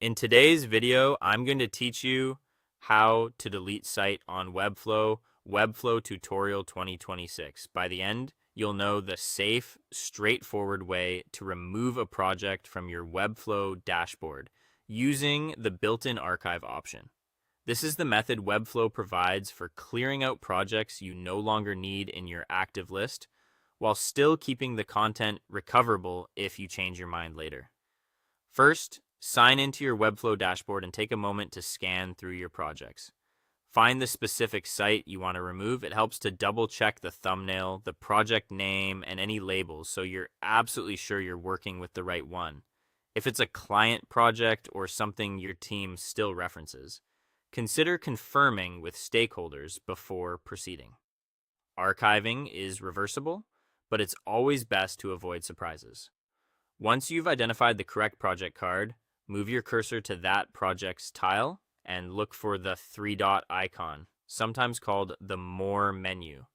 In today's video, I'm going to teach you how to delete site on Webflow, Webflow Tutorial 2026. By the end, you'll know the safe, straightforward way to remove a project from your Webflow dashboard using the built-in archive option. This is the method Webflow provides for clearing out projects you no longer need in your active list, while still keeping the content recoverable if you change your mind later. First, sign into your Webflow dashboard and take a moment to scan through your projects. Find the specific site you want to remove. It helps to double check the thumbnail, the project name, and any labels so you're absolutely sure you're working with the right one. If it's a client project or something your team still references, consider confirming with stakeholders before proceeding. Archiving is reversible, but it's always best to avoid surprises. Once you've identified the correct project card, move your cursor to that project's tile and look for the three-dot icon, sometimes called the More menu.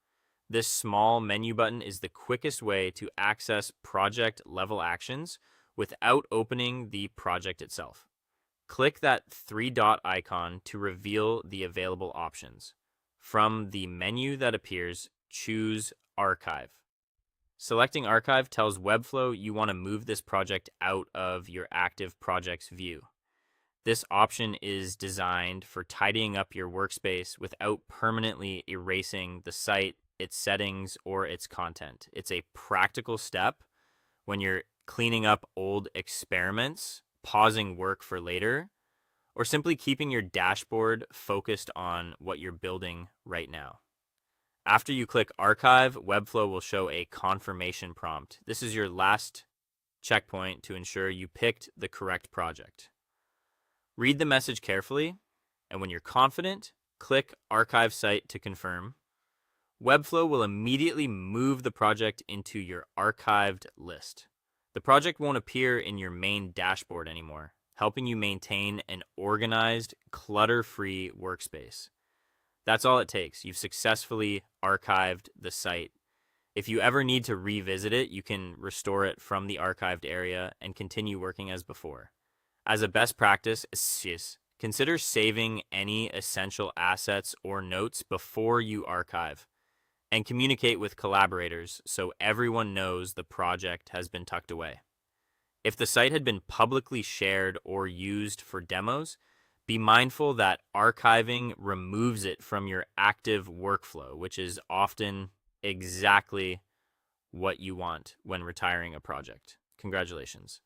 This small menu button is the quickest way to access project-level actions without opening the project itself. Click that three-dot icon to reveal the available options. From the menu that appears, choose Archive. Selecting Archive tells Webflow you want to move this project out of your active projects view. This option is designed for tidying up your workspace without permanently erasing the site, its settings, or its content. It's a practical step when you're cleaning up old experiments, pausing work for later, or simply keeping your dashboard focused on what you're building right now. After you click Archive, Webflow will show a confirmation prompt. This is your last checkpoint to ensure you picked the correct project. Read the message carefully, and when you're confident, click Archive Site to confirm. Webflow will immediately move the project into your archived list. The project won't appear in your main dashboard anymore, helping you maintain an organized, clutter-free workspace. That's all it takes. You've successfully archived the site. If you ever need to revisit it, you can restore it from the archived area and continue working as before. As a best practice, consider saving any essential assets or notes before you archive, and communicate with collaborators so everyone knows the project has been tucked away. If the site had been publicly shared or used for demos, be mindful that archiving removes it from your active workflow, which is often exactly what you want when retiring a project. Congratulations.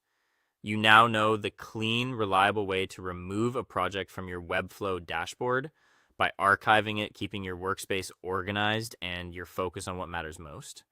You now know the clean, reliable way to remove a project from your Webflow dashboard by archiving it, keeping your workspace organized, and your focus on what matters most.